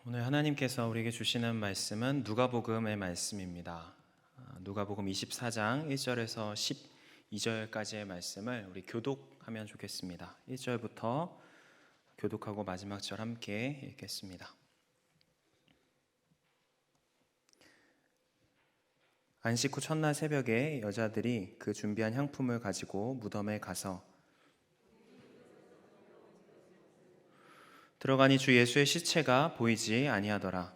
오늘 하나님께서 우리에게 주시는 말씀은 누가복음의 말씀입니다. 누가복음 24장 1절에서 12절까지의 말씀을 우리 교독하면 좋겠습니다. 1절부터 교독하고 마지막 절 함께 읽겠습니다. 안식 후 첫날 새벽에 여자들이 그 준비한 향품을 가지고 무덤에 가서 들어가니 주 예수의 시체가 보이지 아니하더라.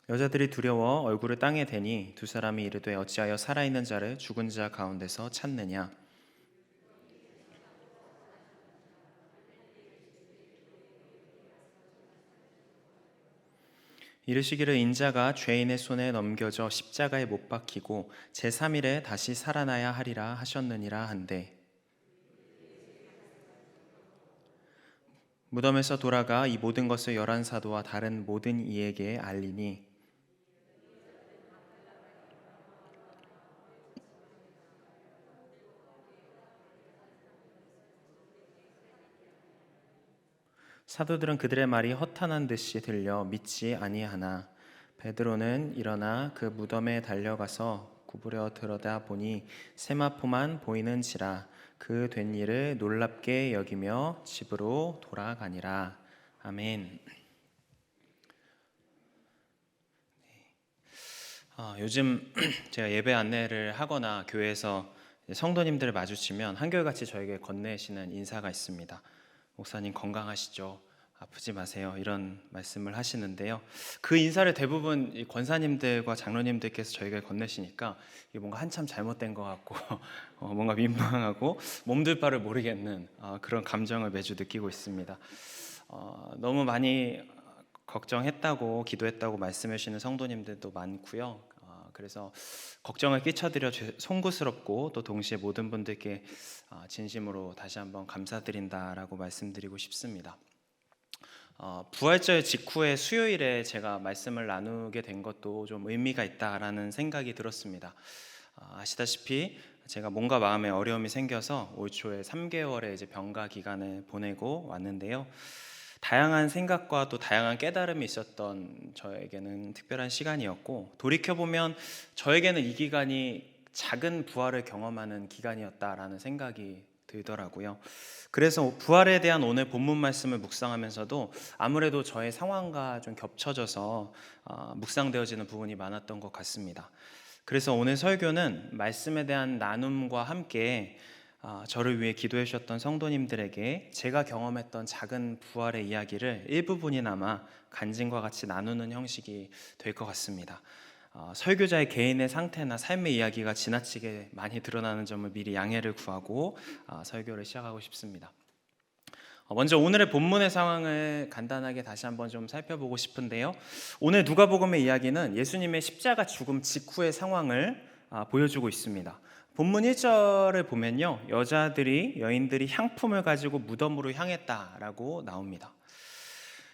여자들이 두려워 얼굴을 땅에 대니 두 사람이 이르되 어찌하여 살아있는 자를 죽은 자 가운데서 찾느냐. 이르시기를 인자가 죄인의 손에 넘겨져 십자가에 못 박히고 제3일에 다시 살아나야 하리라 하셨느니라 한데, 무덤에서 돌아가 이 모든 것을 11사도와 다른 모든 이에게 알리니 사도들은 그들의 말이 허탄한 듯이 들려 믿지 아니하나 베드로는 일어나 그 무덤에 달려가서 구부려 들여다보니 세마포만 보이는지라 그 된 일을 놀랍게 여기며 집으로 돌아가니라. 아멘. 요즘 제가 예배 안내를 하거나 교회에서 성도님들을 마주치면 한결같이 저에게 건네시는 인사가 있습니다. 목사님 건강하시죠? 아프지 마세요. 이런 말씀을 하시는데요. 그 인사를 대부분 권사님들과 장로님들께서 저에게 건네시니까 이게 뭔가 한참 잘못된 것 같고 뭔가 민망하고 몸둘 바를 모르겠는 그런 감정을 매주 느끼고 있습니다. 너무 많이 걱정했다고 기도했다고 말씀해 주시는 성도님들도 많고요. 그래서 걱정을 끼쳐드려 송구스럽고 또 동시에 모든 분들께 진심으로 다시 한번 감사드린다라고 말씀드리고 싶습니다. 부활절 직후의 수요일에 제가 말씀을 나누게 된 것도 좀 의미가 있다라는 생각이 들었습니다. 아시다시피 제가 몸과 마음에 어려움이 생겨서 올 초에 3개월의 이제 병가 기간을 보내고 왔는데요. 다양한 생각과 또 다양한 깨달음이 있었던 저에게는 특별한 시간이었고, 돌이켜보면 저에게는 이 기간이 작은 부활을 경험하는 기간이었다라는 생각이 들더라고요. 그래서 부활에 대한 오늘 본문 말씀을 묵상하면서도 아무래도 저의 상황과 좀 겹쳐져서 묵상되어지는 부분이 많았던 것 같습니다. 그래서 오늘 설교는 말씀에 대한 나눔과 함께 저를 위해 기도해 주셨던 성도님들에게 제가 경험했던 작은 부활의 이야기를 일부분이나마 간증과 같이 나누는 형식이 될 것 같습니다. 설교자의 개인의 상태나 삶의 이야기가 지나치게 많이 드러나는 점을 미리 양해를 구하고 설교를 시작하고 싶습니다. 먼저 오늘의 본문의 상황을 간단하게 다시 한번 좀 살펴보고 싶은데요. 오늘 누가복음의 이야기는 예수님의 십자가 죽음 직후의 상황을 보여주고 있습니다. 본문 1절을 보면요, 여인들이 향품을 가지고 무덤으로 향했다라고 나옵니다.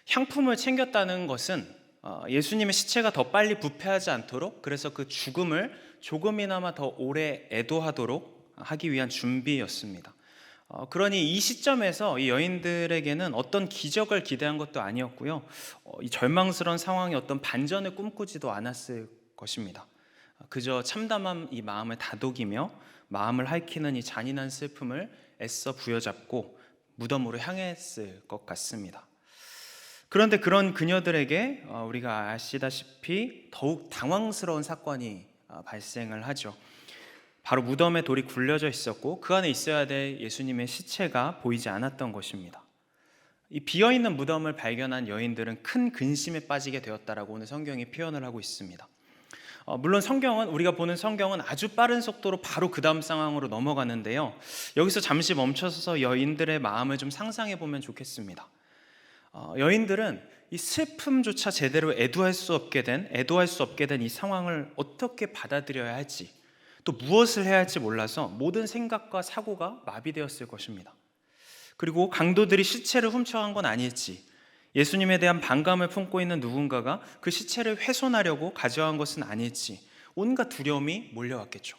향품을 챙겼다는 것은 예수님의 시체가 더 빨리 부패하지 않도록, 그래서 그 죽음을 조금이나마 더 오래 애도하도록 하기 위한 준비였습니다. 그러니 이 시점에서 이 여인들에게는 어떤 기적을 기대한 것도 아니었고요, 이 절망스러운 상황에 어떤 반전을 꿈꾸지도 않았을 것입니다. 그저 참담한 이 마음을 다독이며 마음을 핥히는 이 잔인한 슬픔을 애써 부여잡고 무덤으로 향했을 것 같습니다. 그런데 그런 그녀들에게 우리가 아시다시피 더욱 당황스러운 사건이 발생을 하죠. 바로 무덤에 돌이 굴려져 있었고 그 안에 있어야 될 예수님의 시체가 보이지 않았던 것입니다. 이 비어있는 무덤을 발견한 여인들은 큰 근심에 빠지게 되었다라고 오늘 성경이 표현을 하고 있습니다. 물론 우리가 보는 성경은 아주 빠른 속도로 바로 그 다음 상황으로 넘어가는데요, 여기서 잠시 멈춰서 여인들의 마음을 좀 상상해 보면 좋겠습니다. 여인들은 이 슬픔조차 제대로 애도할 수 없게 된 이 상황을 어떻게 받아들여야 할지, 또 무엇을 해야 할지 몰라서 모든 생각과 사고가 마비되었을 것입니다. 그리고 강도들이 시체를 훔쳐간 건 아닐지, 예수님에 대한 반감을 품고 있는 누군가가 그 시체를 훼손하려고 가져간 것은 아닐지 온갖 두려움이 몰려왔겠죠.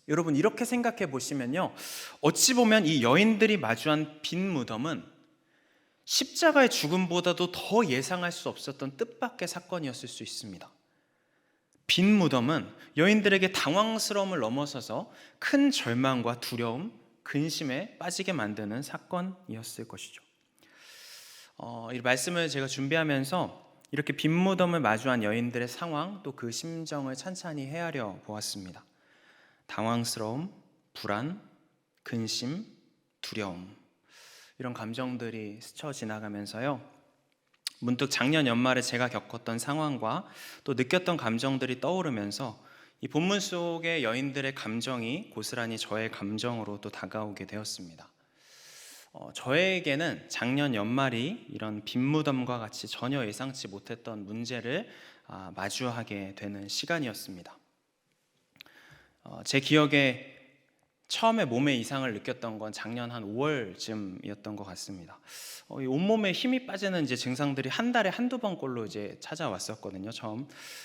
여러분 이렇게 생각해 보시면요, 어찌 보면 이 여인들이 마주한 빈 무덤은 십자가의 죽음보다도 더 예상할 수 없었던 뜻밖의 사건이었을 수 있습니다. 빈 무덤은 여인들에게 당황스러움을 넘어서서 큰 절망과 두려움, 근심에 빠지게 만드는 사건이었을 것이죠. 이 말씀을 제가 준비하면서 이렇게 빈 무덤을 마주한 여인들의 상황, 또 그 심정을 찬찬히 헤아려 보았습니다. 당황스러움, 불안, 근심, 두려움, 이런 감정들이 스쳐 지나가면서요, 문득 작년 연말에 제가 겪었던 상황과 또 느꼈던 감정들이 떠오르면서 이 본문 속의 여인들의 감정이 고스란히 저의 감정으로 또 다가오게 되었습니다. 저에게는 작년 연말이 이런 빈 무덤과 같이 전혀 예상치 못했던 문제를 마주하게 되는 시간이었습니다. 제 기억에 처음에 몸에 이상을 느꼈던 건 작년 한 5월쯤이었던 것 같습니다. 온몸에 힘이 빠지는 이제 증상들이 한 달에 한두 번꼴로 이제 찾아왔었거든요.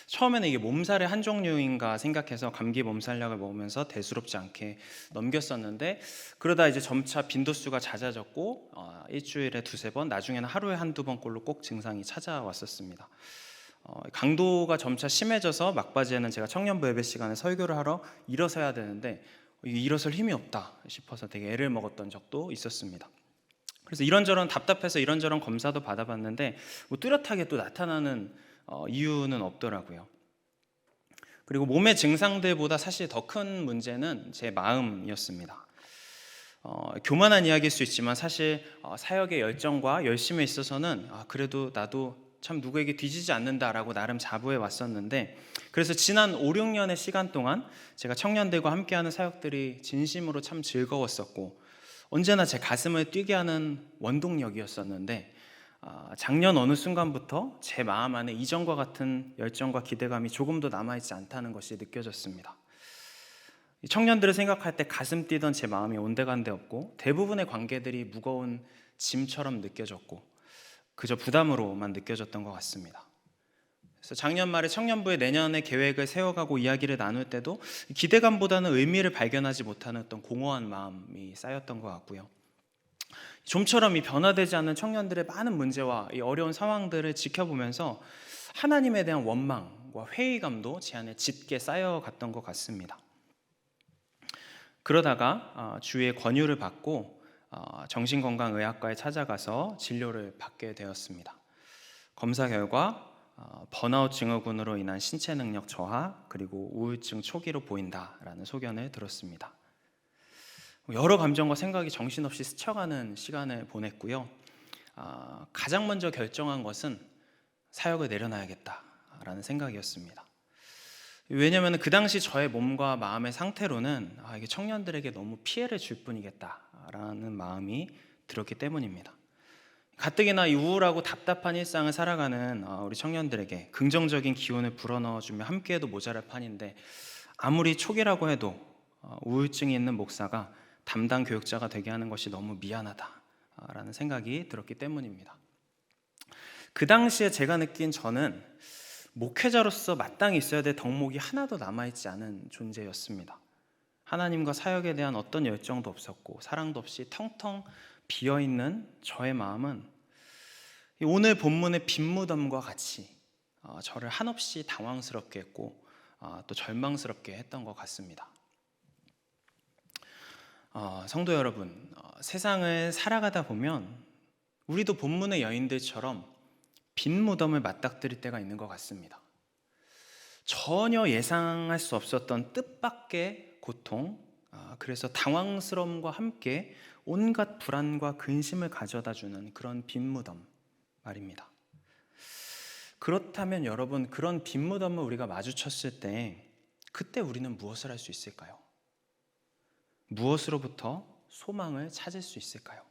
처음에는 이게 몸살의 한 종류인가 생각해서 감기 몸살약을 먹으면서 대수롭지 않게 넘겼었는데, 그러다 이제 점차 빈도수가 잦아졌고 일주일에 두세 번, 나중에는 하루에 한두 번꼴로 꼭 증상이 찾아왔었습니다. 강도가 점차 심해져서 막바지에는 제가 청년부 예배 시간에 설교를 하러 일어서야 되는데 일어설 힘이 없다 싶어서 되게 애를 먹었던 적도 있었습니다. 그래서 이런저런 답답해서 이런저런 검사도 받아봤는데 뭐 뚜렷하게 또 나타나는 이유는 없더라고요. 그리고 몸의 증상들보다 사실 더 큰 문제는 제 마음이었습니다. 교만한 이야기일 수 있지만 사실 사역의 열정과 열심에 있어서는 그래도 나도 참 누구에게 뒤지지 않는다라고 나름 자부해 왔었는데, 그래서 지난 5, 6년의 시간 동안 제가 청년들과 함께하는 사역들이 진심으로 참 즐거웠었고 언제나 제 가슴을 뛰게 하는 원동력이었었는데, 작년 어느 순간부터 제 마음 안에 이전과 같은 열정과 기대감이 조금도 남아있지 않다는 것이 느껴졌습니다. 청년들을 생각할 때 가슴 뛰던 제 마음이 온데간데 없고 대부분의 관계들이 무거운 짐처럼 느껴졌고 그저 부담으로만 느껴졌던 것 같습니다. 그래서 작년 말에 청년부의 내년의 계획을 세워가고 이야기를 나눌 때도 기대감보다는 의미를 발견하지 못하는 어떤 공허한 마음이 쌓였던 것 같고요. 좀처럼 이 변화되지 않는 청년들의 많은 문제와 이 어려운 상황들을 지켜보면서 하나님에 대한 원망과 회의감도 제 안에 짙게 쌓여갔던 것 같습니다. 그러다가 주의 권유를 받고 정신건강의학과에 찾아가서 진료를 받게 되었습니다. 검사 결과 번아웃 증후군으로 인한 신체 능력 저하 그리고 우울증 초기로 보인다라는 소견을 들었습니다. 여러 감정과 생각이 정신없이 스쳐가는 시간을 보냈고요. 가장 먼저 결정한 것은 사역을 내려놔야겠다라는 생각이었습니다. 왜냐하면 그 당시 저의 몸과 마음의 상태로는 이게 청년들에게 너무 피해를 줄 뿐이겠다라는 마음이 들었기 때문입니다. 가뜩이나 이 우울하고 답답한 일상을 살아가는 우리 청년들에게 긍정적인 기운을 불어넣어주며 함께해도 모자랄 판인데, 아무리 초기라고 해도 우울증이 있는 목사가 담당 교육자가 되게 하는 것이 너무 미안하다라는 생각이 들었기 때문입니다. 그 당시에 제가 느낀 저는 목회자로서 마땅히 있어야 될 덕목이 하나도 남아있지 않은 존재였습니다. 하나님과 사역에 대한 어떤 열정도 없었고 사랑도 없이 텅텅 비어있는 저의 마음은 오늘 본문의 빈 무덤과 같이 저를 한없이 당황스럽게 했고 또 절망스럽게 했던 것 같습니다. 성도 여러분, 세상을 살아가다 보면 우리도 본문의 여인들처럼 빈 무덤을 맞닥뜨릴 때가 있는 것 같습니다. 전혀 예상할 수 없었던 뜻밖의 고통, 그래서 당황스러움과 함께 온갖 불안과 근심을 가져다주는 그런 빈 무덤 말입니다. 그렇다면 여러분, 그런 빈 무덤을 우리가 마주쳤을 때 그때 우리는 무엇을 할 수 있을까요? 무엇으로부터 소망을 찾을 수 있을까요?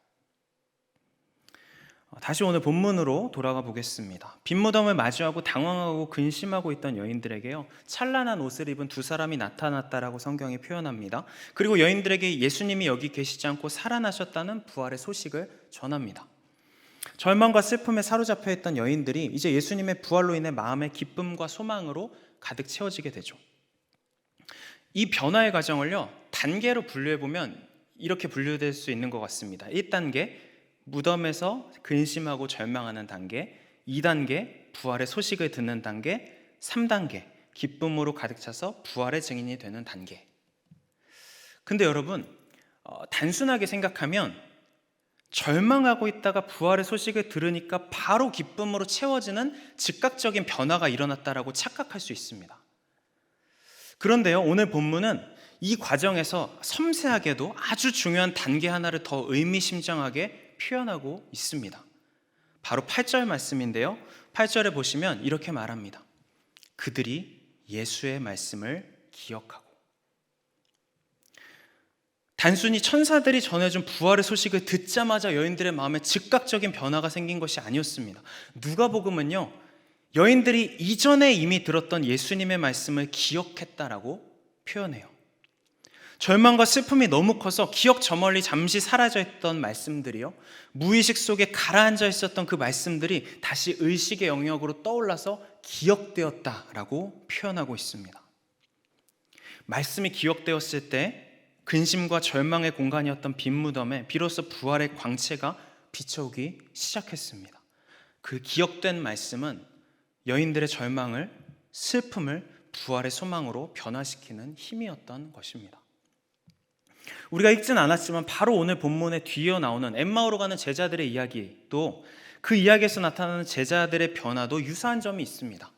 다시 오늘 본문으로 돌아가 보겠습니다. 빈 무덤을 마주하고 당황하고 근심하고 있던 여인들에게요, 찬란한 옷을 입은 두 사람이 나타났다라고 성경이 표현합니다. 그리고 여인들에게 예수님이 여기 계시지 않고 살아나셨다는 부활의 소식을 전합니다. 절망과 슬픔에 사로잡혀 있던 여인들이 이제 예수님의 부활로 인해 마음의 기쁨과 소망으로 가득 채워지게 되죠. 이 변화의 과정을요, 단계로 분류해보면 이렇게 분류될 수 있는 것 같습니다. 1단계, 무덤에서 근심하고 절망하는 단계. 2단계, 부활의 소식을 듣는 단계. 3단계, 기쁨으로 가득 차서 부활의 증인이 되는 단계. 근데 여러분, 단순하게 생각하면 절망하고 있다가 부활의 소식을 들으니까 바로 기쁨으로 채워지는 즉각적인 변화가 일어났다라고 착각할 수 있습니다. 그런데요, 오늘 본문은 이 과정에서 섬세하게도 아주 중요한 단계 하나를 더 의미심장하게 표현하고 있습니다. 바로 8절 말씀인데요, 8절에 보시면 이렇게 말합니다. 그들이 예수의 말씀을 기억하고. 단순히 천사들이 전해준 부활의 소식을 듣자마자 여인들의 마음에 즉각적인 변화가 생긴 것이 아니었습니다. 누가복음은요, 여인들이 이전에 이미 들었던 예수님의 말씀을 기억했다라고 표현해요. 절망과 슬픔이 너무 커서 기억 저 멀리 잠시 사라져 있던 말씀들이요, 무의식 속에 가라앉아 있었던 그 말씀들이 다시 의식의 영역으로 떠올라서 기억되었다라고 표현하고 있습니다. 말씀이 기억되었을 때 근심과 절망의 공간이었던 빈 무덤에 비로소 부활의 광채가 비춰오기 시작했습니다. 그 기억된 말씀은 여인들의 절망을, 슬픔을 부활의 소망으로 변화시키는 힘이었던 것입니다. 우리가 읽진 않았지만 바로 오늘 본문에 뒤이어 나오는 엠마오로 가는 제자들의 이야기도, 그 이야기에서 나타나는 제자들의 변화도 유사한 점이 있습니다.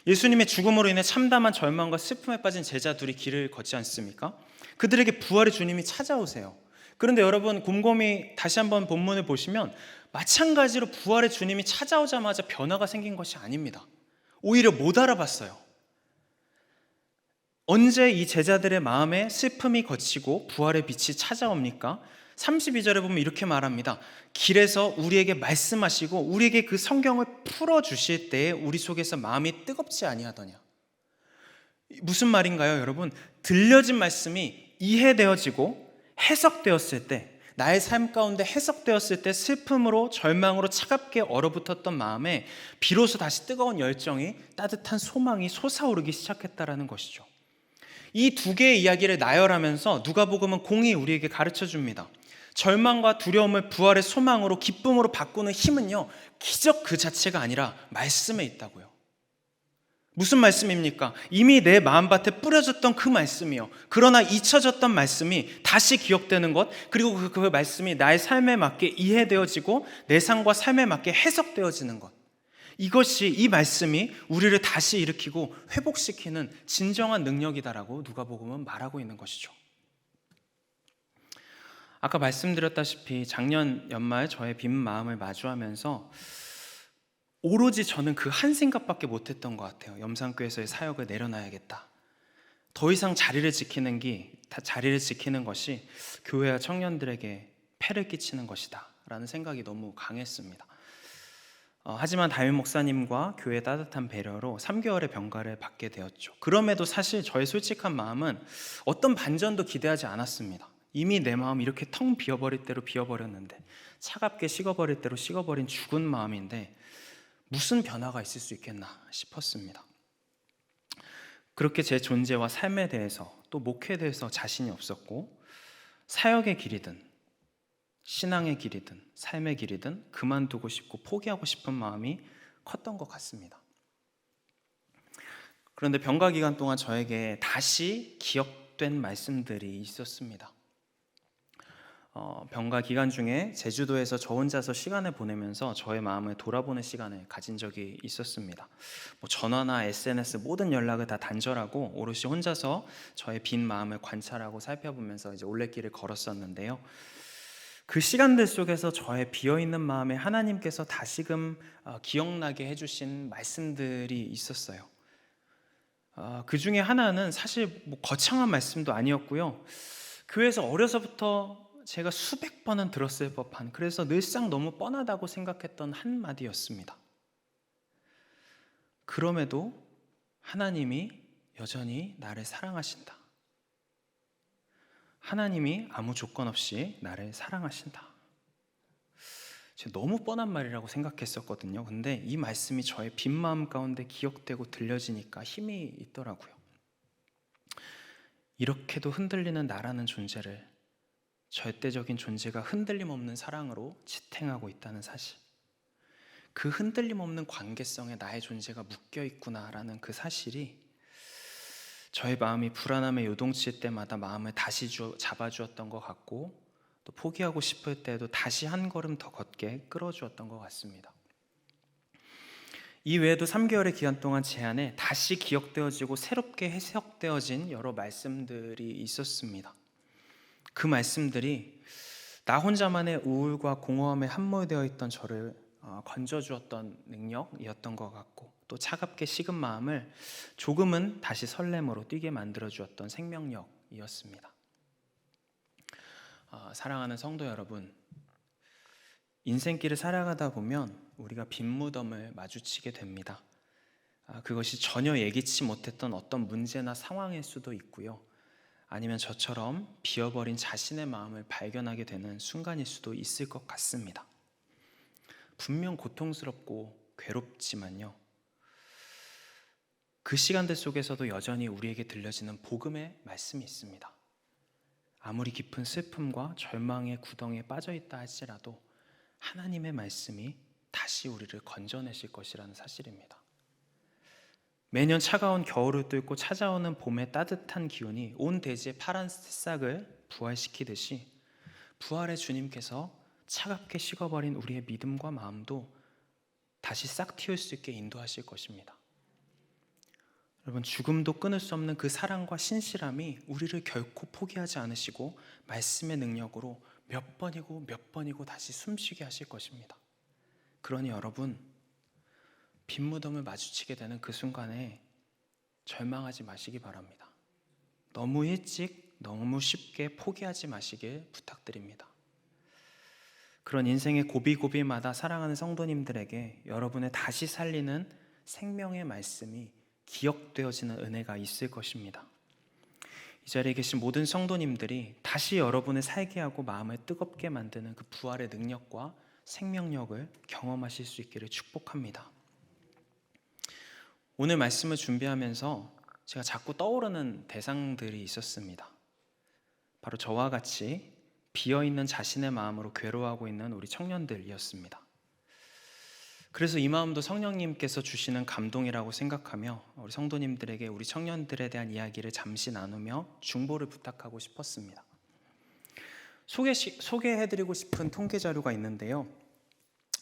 예수님의 죽음으로 인해 참담한 절망과 슬픔에 빠진 제자들이 길을 걷지 않습니까? 그들에게 부활의 주님이 찾아오세요. 그런데 여러분, 곰곰이 다시 한번 본문을 보시면 마찬가지로 부활의 주님이 찾아오자마자 변화가 생긴 것이 아닙니다. 오히려 못 알아봤어요. 언제 이 제자들의 마음에 슬픔이 걷히고 부활의 빛이 찾아옵니까? 32절에 보면 이렇게 말합니다. 길에서 우리에게 말씀하시고 우리에게 그 성경을 풀어주실 때에 우리 속에서 마음이 뜨겁지 아니하더냐. 무슨 말인가요, 여러분? 들려진 말씀이 이해되어지고 해석되었을 때, 나의 삶 가운데 해석되었을 때 슬픔으로 절망으로 차갑게 얼어붙었던 마음에 비로소 다시 뜨거운 열정이, 따뜻한 소망이 솟아오르기 시작했다라는 것이죠. 이 두 개의 이야기를 나열하면서 누가복음은 공히 우리에게 가르쳐 줍니다. 절망과 두려움을 부활의 소망으로, 기쁨으로 바꾸는 힘은요, 기적 그 자체가 아니라 말씀에 있다고요. 무슨 말씀입니까? 이미 내 마음밭에 뿌려졌던 그 말씀이요, 그러나 잊혀졌던 말씀이 다시 기억되는 것, 그리고 그 말씀이 나의 삶에 맞게 이해되어지고 내 삶과 삶에 맞게 해석되어지는 것, 이것이, 이 말씀이 우리를 다시 일으키고 회복시키는 진정한 능력이다라고 누가복음은 말하고 있는 것이죠. 아까 말씀드렸다시피 작년 연말 저의 빈 마음을 마주하면서 오로지 저는 그 한 생각밖에 못했던 것 같아요. 염산교회에서의 사역을 내려놔야겠다. 더 이상 자리를 지키는 것이 교회와 청년들에게 폐를 끼치는 것이다 라는 생각이 너무 강했습니다. 하지만 담임 목사님과 교회의 따뜻한 배려로 3개월의 병가를 받게 되었죠. 그럼에도 사실 저의 솔직한 마음은 어떤 반전도 기대하지 않았습니다. 이미 내 마음이 이렇게 텅 비어버릴 대로 비어버렸는데, 차갑게 식어버릴 대로 식어버린 죽은 마음인데 무슨 변화가 있을 수 있겠나 싶었습니다. 그렇게 제 존재와 삶에 대해서, 또 목회에 대해서 자신이 없었고, 사역의 길이든 신앙의 길이든 삶의 길이든 그만두고 싶고 포기하고 싶은 마음이 컸던 것 같습니다. 그런데 병가 기간 동안 저에게 다시 기억된 말씀들이 있었습니다. 병가 기간 중에 제주도에서 저 혼자서 시간을 보내면서 저의 마음을 돌아보는 시간을 가진 적이 있었습니다. 전화나 SNS 모든 연락을 다 단절하고 오롯이 혼자서 저의 빈 마음을 관찰하고 살펴보면서 이제 올레길을 걸었었는데요. 그 시간들 속에서 저의 비어있는 마음에 하나님께서 다시금 기억나게 해주신 말씀들이 있었어요. 그 중에 하나는 사실 거창한 말씀도 아니었고요. 교회에서 어려서부터 제가 수백 번은 들었을 법한, 그래서 늘상 너무 뻔하다고 생각했던 한마디였습니다. 그럼에도 하나님이 여전히 나를 사랑하신다. 하나님이 아무 조건 없이 나를 사랑하신다. 제가 너무 뻔한 말이라고 생각했었거든요. 근데 이 말씀이 저의 빈 마음 가운데 기억되고 들려지니까 힘이 있더라고요. 이렇게도 흔들리는 나라는 존재를 절대적인 존재가 흔들림 없는 사랑으로 지탱하고 있다는 사실, 그 흔들림 없는 관계성에 나의 존재가 묶여 있구나라는 그 사실이 저의 마음이 불안함에 요동칠 때마다 마음을 다시 잡아주었던 것 같고, 또 포기하고 싶을 때도 다시 한 걸음 더 걷게 끌어주었던 것 같습니다. 이 외에도 3개월의 기간 동안 제 안에 다시 기억되어지고 새롭게 해석되어진 여러 말씀들이 있었습니다. 그 말씀들이 나 혼자만의 우울과 공허함에 함몰되어 있던 저를 건져주었던 능력이었던 것 같고, 또 차갑게 식은 마음을 조금은 다시 설렘으로 뛰게 만들어주었던 생명력이었습니다. 사랑하는 성도 여러분, 인생길을 살아가다 보면 우리가 빈 무덤을 마주치게 됩니다. 그것이 전혀 예기치 못했던 어떤 문제나 상황일 수도 있고요, 아니면 저처럼 비어버린 자신의 마음을 발견하게 되는 순간일 수도 있을 것 같습니다. 분명 고통스럽고 괴롭지만요, 그 시간들 속에서도 여전히 우리에게 들려지는 복음의 말씀이 있습니다. 아무리 깊은 슬픔과 절망의 구덩이에 빠져 있다 할지라도 하나님의 말씀이 다시 우리를 건져내실 것이라는 사실입니다. 매년 차가운 겨울을 뚫고 찾아오는 봄의 따뜻한 기운이 온 대지의 파란 새싹을 부활시키듯이 부활의 주님께서 차갑게 식어버린 우리의 믿음과 마음도 다시 싹 틔울 수 있게 인도하실 것입니다. 여러분, 죽음도 끊을 수 없는 그 사랑과 신실함이 우리를 결코 포기하지 않으시고 말씀의 능력으로 몇 번이고 다시 숨쉬게 하실 것입니다. 그러니 여러분, 빈 무덤을 마주치게 되는 그 순간에 절망하지 마시기 바랍니다. 너무 일찍 너무 쉽게 포기하지 마시길 부탁드립니다. 그런 인생의 고비고비마다 사랑하는 성도님들에게 여러분의 다시 살리는 생명의 말씀이 기억되어지는 은혜가 있을 것입니다. 이 자리에 계신 모든 성도님들이 다시 여러분을 살게 하고 마음을 뜨겁게 만드는 그 부활의 능력과 생명력을 경험하실 수 있기를 축복합니다. 오늘 말씀을 준비하면서 제가 자꾸 떠오르는 대상들이 있었습니다. 바로 저와 같이 비어있는 자신의 마음으로 괴로워하고 있는 우리 청년들이었습니다. 그래서 이 마음도 성령님께서 주시는 감동이라고 생각하며 우리 성도님들에게 우리 청년들에 대한 이야기를 잠시 나누며 중보를 부탁하고 싶었습니다. 소개해드리고 싶은 통계 자료가 있는데요,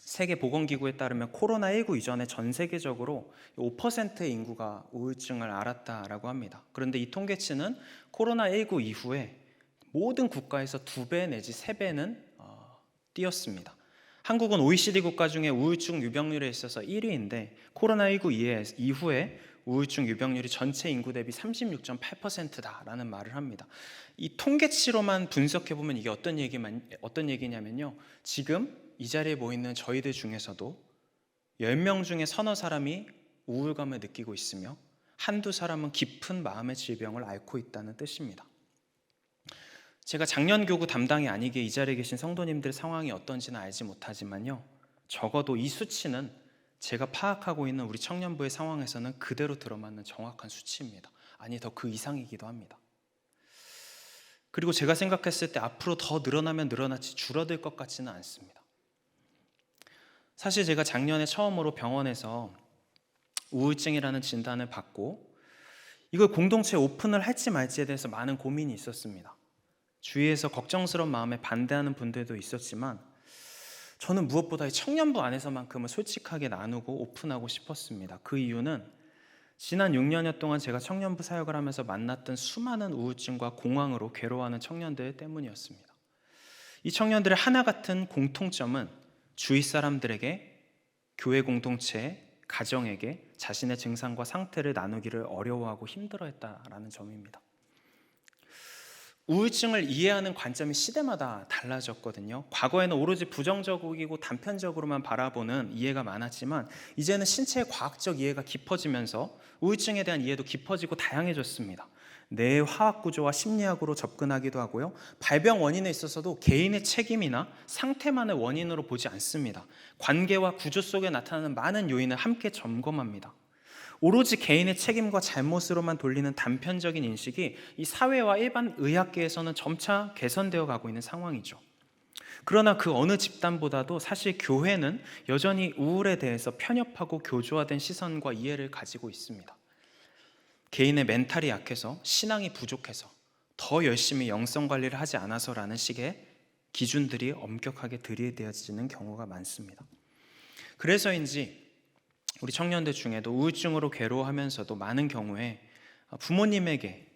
세계보건기구에 따르면 코로나19 이전에 전 세계적으로 5%의 인구가 우울증을 앓았다라고 합니다. 그런데 이 통계치는 코로나19 이후에 모든 국가에서 2배 내지 3배는 뛰었습니다. 한국은 OECD 국가 중에 우울증 유병률에 있어서 1위인데 코로나19 이후에 우울증 유병률이 전체 인구 대비 36.8%다라는 말을 합니다. 이 통계치로만 분석해보면 이게 어떤 얘기냐면요, 지금 이 자리에 모이는 저희들 중에서도 10명 중에 서너 사람이 우울감을 느끼고 있으며 한두 사람은 깊은 마음의 질병을 앓고 있다는 뜻입니다. 제가 작년 교구 담당이 아니기에 이 자리에 계신 성도님들 상황이 어떤지는 알지 못하지만요, 적어도 이 수치는 제가 파악하고 있는 우리 청년부의 상황에서는 그대로 들어맞는 정확한 수치입니다. 아니, 더 그 이상이기도 합니다. 그리고 제가 생각했을 때 앞으로 더 늘어나면 늘어났지 줄어들 것 같지는 않습니다. 사실 제가 작년에 처음으로 병원에서 우울증이라는 진단을 받고 이걸 공동체에 오픈을 할지 말지에 대해서 많은 고민이 있었습니다. 주위에서 걱정스러운 마음에 반대하는 분들도 있었지만 저는 무엇보다 청년부 안에서만큼은 솔직하게 나누고 오픈하고 싶었습니다. 그 이유는 지난 6년여 동안 제가 청년부 사역을 하면서 만났던 수많은 우울증과 공황으로 괴로워하는 청년들 때문이었습니다. 이 청년들의 하나 같은 공통점은 주위 사람들에게, 교회 공동체, 가정에게 자신의 증상과 상태를 나누기를 어려워하고 힘들어했다라는 점입니다. 우울증을 이해하는 관점이 시대마다 달라졌거든요. 과거에는 오로지 부정적이고 단편적으로만 바라보는 이해가 많았지만 이제는 신체의 과학적 이해가 깊어지면서 우울증에 대한 이해도 깊어지고 다양해졌습니다. 뇌의 화학 구조와 심리학으로 접근하기도 하고요, 발병 원인에 있어서도 개인의 책임이나 상태만을 원인으로 보지 않습니다. 관계와 구조 속에 나타나는 많은 요인을 함께 점검합니다. 오로지 개인의 책임과 잘못으로만 돌리는 단편적인 인식이 이 사회와 일반 의학계에서는 점차 개선되어 가고 있는 상황이죠. 그러나 그 어느 집단보다도 사실 교회는 여전히 우울에 대해서 편협하고 교조화된 시선과 이해를 가지고 있습니다. 개인의 멘탈이 약해서, 신앙이 부족해서, 더 열심히 영성 관리를 하지 않아서라는 식의 기준들이 엄격하게 들이대어지는 경우가 많습니다. 그래서인지 우리 청년들 중에도 우울증으로 괴로워하면서도 많은 경우에 부모님에게,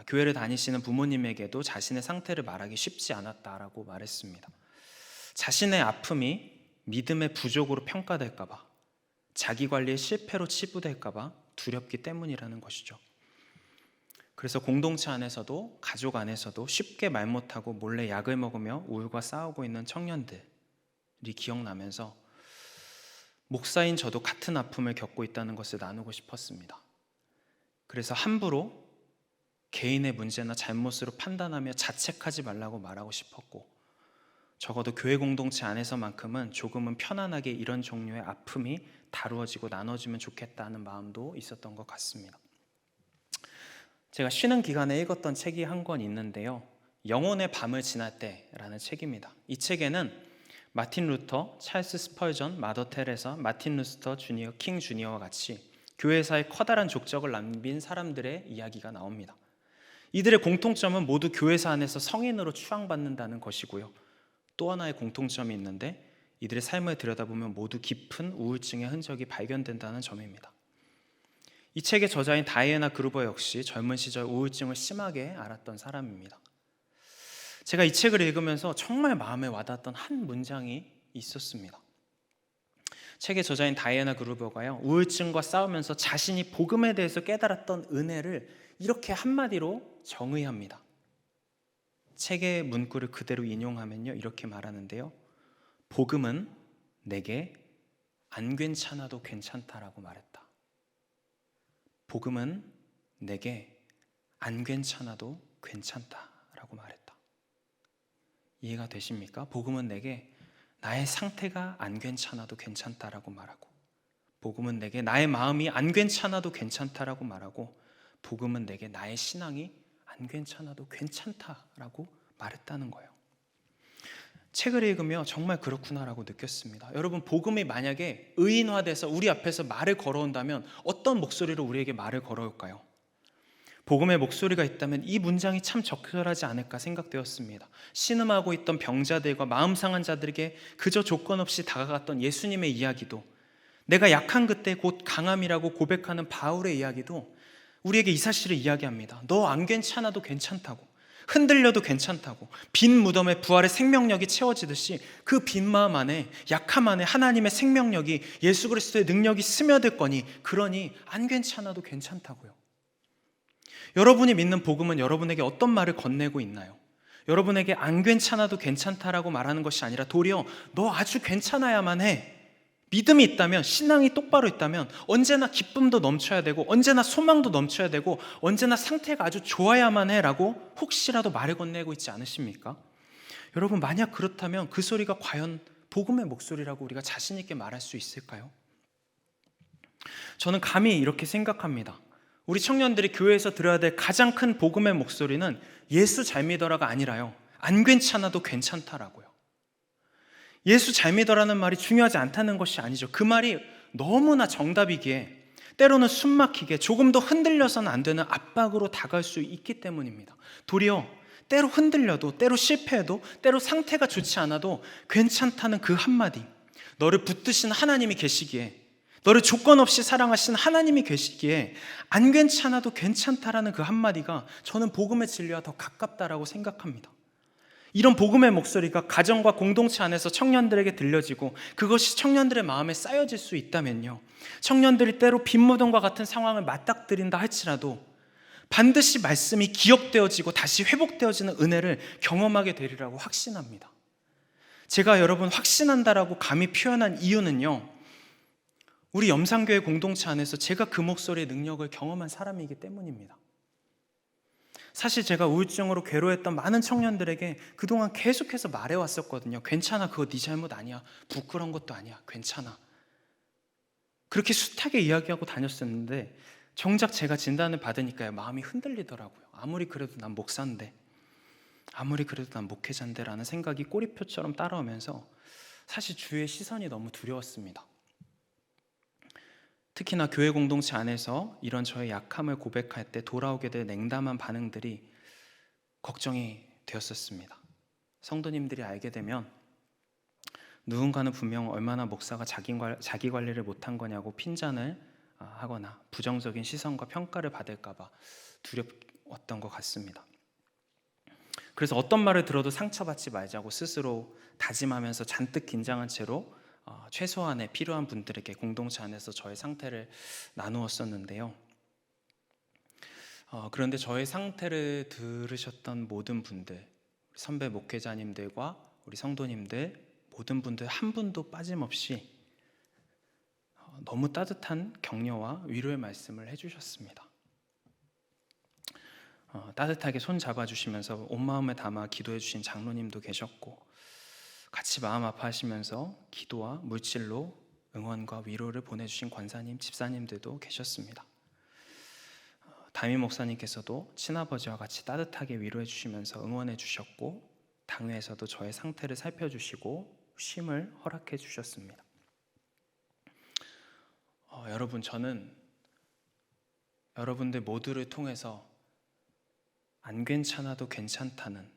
교회를 다니시는 부모님에게도 자신의 상태를 말하기 쉽지 않았다라고 말했습니다. 자신의 아픔이 믿음의 부족으로 평가될까 봐, 자기 관리의 실패로 치부될까 봐 두렵기 때문이라는 것이죠. 그래서 공동체 안에서도 가족 안에서도 쉽게 말 못하고 몰래 약을 먹으며 우울과 싸우고 있는 청년들이 기억나면서 목사인 저도 같은 아픔을 겪고 있다는 것을 나누고 싶었습니다. 그래서 함부로 개인의 문제나 잘못으로 판단하며 자책하지 말라고 말하고 싶었고, 적어도 교회 공동체 안에서만큼은 조금은 편안하게 이런 종류의 아픔이 다루어지고 나눠지면 좋겠다는 마음도 있었던 것 같습니다. 제가 쉬는 기간에 읽었던 책이 한 권 있는데요, 영혼의 밤을 지날 때라는 책입니다. 이 책에는 마틴 루터, 찰스 스펄전, 마더 테레사, 마틴 루스터 주니어, 킹 주니어와 같이 교회사에 커다란 족적을 남긴 사람들의 이야기가 나옵니다. 이들의 공통점은 모두 교회사 안에서 성인으로 추앙받는다는 것이고요, 또 하나의 공통점이 있는데 이들의 삶을 들여다보면 모두 깊은 우울증의 흔적이 발견된다는 점입니다. 이 책의 저자인 다이애나 그루버 역시 젊은 시절 우울증을 심하게 앓았던 사람입니다. 제가 이 책을 읽으면서 정말 마음에 와닿았던 한 문장이 있었습니다. 책의 저자인 다이애나 그루버가요, 우울증과 싸우면서 자신이 복음에 대해서 깨달았던 은혜를 이렇게 한마디로 정의합니다. 책의 문구를 그대로 인용하면요, 이렇게 말하는데요, 복음은 내게 안 괜찮아도 괜찮다라고 말했다. 복음은 내게 안 괜찮아도 괜찮다라고 말했다. 이해가 되십니까? 복음은 내게 나의 상태가 안 괜찮아도 괜찮다라고 말하고, 복음은 내게 나의 마음이 안 괜찮아도 괜찮다라고 말하고, 복음은 내게 나의 신앙이 안 괜찮아도 괜찮다라고 말했다는 거예요. 책을 읽으며 정말 그렇구나라고 느꼈습니다. 여러분, 복음이 만약에 의인화돼서 우리 앞에서 말을 걸어온다면 어떤 목소리로 우리에게 말을 걸어올까요? 복음의 목소리가 있다면 이 문장이 참 적절하지 않을까 생각되었습니다. 신음하고 있던 병자들과 마음 상한 자들에게 그저 조건 없이 다가갔던 예수님의 이야기도, 내가 약한 그때 곧 강함이라고 고백하는 바울의 이야기도 우리에게 이 사실을 이야기합니다. 너 안 괜찮아도 괜찮다고, 흔들려도 괜찮다고, 빈 무덤에 부활의 생명력이 채워지듯이 그 빈 마음 안에, 약함 안에 하나님의 생명력이, 예수 그리스도의 능력이 스며들 거니, 그러니 안 괜찮아도 괜찮다고요. 여러분이 믿는 복음은 여러분에게 어떤 말을 건네고 있나요? 여러분에게 안 괜찮아도 괜찮다라고 말하는 것이 아니라 도리어 너 아주 괜찮아야만 해, 믿음이 있다면, 신앙이 똑바로 있다면 언제나 기쁨도 넘쳐야 되고, 언제나 소망도 넘쳐야 되고, 언제나 상태가 아주 좋아야만 해라고 혹시라도 말을 건네고 있지 않으십니까? 여러분, 만약 그렇다면 그 소리가 과연 복음의 목소리라고 우리가 자신 있게 말할 수 있을까요? 저는 감히 이렇게 생각합니다. 우리 청년들이 교회에서 들어야 될 가장 큰 복음의 목소리는 예수 잘 믿어라가 아니라요, 안 괜찮아도 괜찮다라고요. 예수 잘 믿어라는 말이 중요하지 않다는 것이 아니죠. 그 말이 너무나 정답이기에, 때로는 숨막히게, 조금 더 흔들려서는 안 되는 압박으로 다가올 수 있기 때문입니다. 도리어 때로 흔들려도, 때로 실패해도, 때로 상태가 좋지 않아도 괜찮다는 그 한마디, 너를 붙드신 하나님이 계시기에, 너를 조건 없이 사랑하신 하나님이 계시기에 안 괜찮아도 괜찮다라는 그 한마디가 저는 복음의 진리와 더 가깝다라고 생각합니다. 이런 복음의 목소리가 가정과 공동체 안에서 청년들에게 들려지고 그것이 청년들의 마음에 쌓여질 수 있다면요, 청년들이 때로 빈무덤과 같은 상황을 맞닥뜨린다 할지라도 반드시 말씀이 기억되어지고 다시 회복되어지는 은혜를 경험하게 되리라고 확신합니다. 제가 여러분 확신한다라고 감히 표현한 이유는요, 우리 염산교회 공동체 안에서 제가 그 목소리의 능력을 경험한 사람이기 때문입니다. 사실 제가 우울증으로 괴로워했던 많은 청년들에게 그동안 계속해서 말해왔었거든요. 괜찮아, 그거 네 잘못 아니야, 부끄러운 것도 아니야, 괜찮아. 그렇게 숱하게 이야기하고 다녔었는데 정작 제가 진단을 받으니까 마음이 흔들리더라고요. 아무리 그래도 난 목사인데, 아무리 그래도 난 목회자인데 라는 생각이 꼬리표처럼 따라오면서 사실 주위의 시선이 너무 두려웠습니다. 특히나 교회 공동체 안에서 이런 저의 약함을 고백할 때 돌아오게 될 냉담한 반응들이 걱정이 되었었습니다. 성도님들이 알게 되면 누군가는 분명 얼마나 목사가 자기 관리를 못한 거냐고 핀잔을 하거나 부정적인 시선과 평가를 받을까 봐 두려웠던 것 같습니다. 그래서 어떤 말을 들어도 상처받지 말자고 스스로 다짐하면서 잔뜩 긴장한 채로 최소한의 필요한 분들에게 공동체 안에서 저의 상태를 나누었었는데요. 그런데 저의 상태를 들으셨던 모든 분들, 선배 목회자님들과 우리 성도님들 모든 분들 한 분도 빠짐없이 너무 따뜻한 격려와 위로의 말씀을 해주셨습니다. 따뜻하게 손 잡아주시면서 온 마음에 담아 기도해 주신 장로님도 계셨고, 같이 마음 아파하시면서 기도와 물질로 응원과 위로를 보내주신 권사님, 집사님들도 계셨습니다. 담임 목사님께서도 친아버지와 같이 따뜻하게 위로해 주시면서 응원해 주셨고, 당회에서도 저의 상태를 살펴주시고 쉼을 허락해 주셨습니다. 여러분, 저는 여러분들 모두를 통해서 안 괜찮아도 괜찮다는,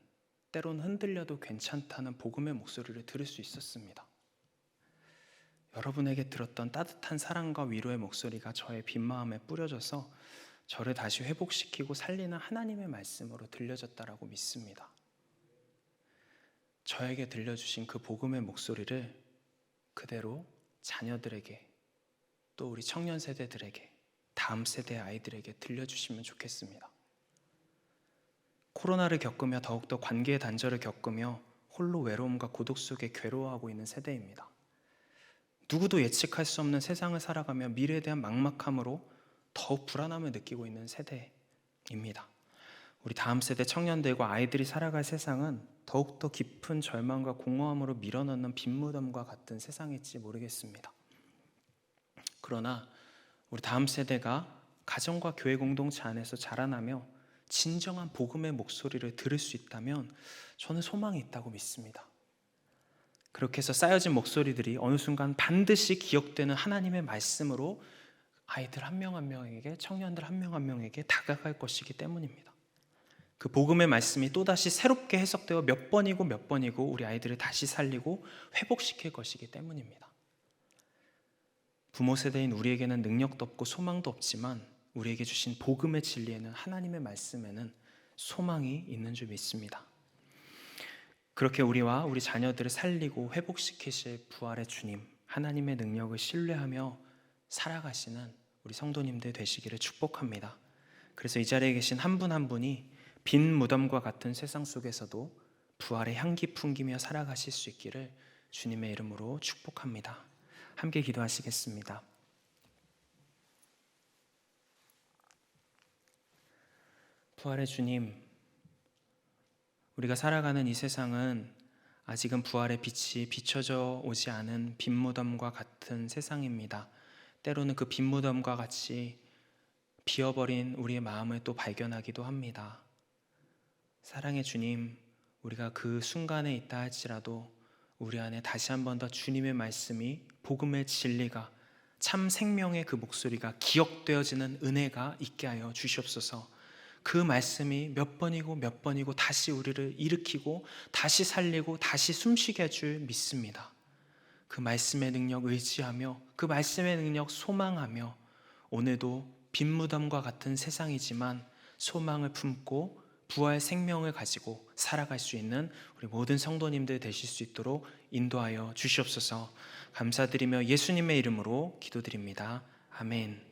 때론 흔들려도 괜찮다는 복음의 목소리를 들을 수 있었습니다. 여러분에게 들었던 따뜻한 사랑과 위로의 목소리가 저의 빈 마음에 뿌려져서 저를 다시 회복시키고 살리는 하나님의 말씀으로 들려졌다라고 믿습니다. 저에게 들려주신 그 복음의 목소리를 그대로 자녀들에게, 또 우리 청년 세대들에게, 다음 세대 아이들에게 들려주시면 좋겠습니다. 코로나를 겪으며 더욱더 관계의 단절을 겪으며 홀로 외로움과 고독 속에 괴로워하고 있는 세대입니다. 누구도 예측할 수 없는 세상을 살아가며 미래에 대한 막막함으로 더욱 불안함을 느끼고 있는 세대입니다. 우리 다음 세대 청년들과 아이들이 살아갈 세상은 더욱더 깊은 절망과 공허함으로 밀어넣는 빈무덤과 같은 세상일지 모르겠습니다. 그러나 우리 다음 세대가 가정과 교회 공동체 안에서 자라나며 진정한 복음의 목소리를 들을 수 있다면 저는 소망이 있다고 믿습니다. 그렇게 해서 쌓여진 목소리들이 어느 순간 반드시 기억되는 하나님의 말씀으로 아이들 한 명 한 명에게, 청년들 한 명 한 명에게 다가갈 것이기 때문입니다. 그 복음의 말씀이 또다시 새롭게 해석되어 몇 번이고 우리 아이들을 다시 살리고 회복시킬 것이기 때문입니다. 부모 세대인 우리에게는 능력도 없고 소망도 없지만 우리에게 주신 복음의 진리에는, 하나님의 말씀에는 소망이 있는 줄 믿습니다. 그렇게 우리와 우리 자녀들을 살리고 회복시키실 부활의 주님, 하나님의 능력을 신뢰하며 살아가시는 우리 성도님들 되시기를 축복합니다. 그래서 이 자리에 계신 한 분 한 분이 빈 무덤과 같은 세상 속에서도 부활의 향기 풍기며 살아가실 수 있기를 주님의 이름으로 축복합니다. 함께 기도하시겠습니다. 부활의 주님, 우리가 살아가는 이 세상은 아직은 부활의 빛이 비춰져 오지 않은 빈 무덤과 같은 세상입니다. 때로는 그 빈 무덤과 같이 비어버린 우리의 마음을 또 발견하기도 합니다. 사랑의 주님, 우리가 그 순간에 있다 할지라도 우리 안에 다시 한 번 더 주님의 말씀이, 복음의 진리가, 참 생명의 그 목소리가 기억되어지는 은혜가 있게 하여 주시옵소서. 그 말씀이 몇 번이고 다시 우리를 일으키고 다시 살리고 다시 숨쉬게 할 줄 믿습니다. 그 말씀의 능력 의지하며, 그 말씀의 능력 소망하며, 오늘도 빈 무덤과 같은 세상이지만 소망을 품고 부활 생명을 가지고 살아갈 수 있는 우리 모든 성도님들 되실 수 있도록 인도하여 주시옵소서. 감사드리며 예수님의 이름으로 기도드립니다. 아멘.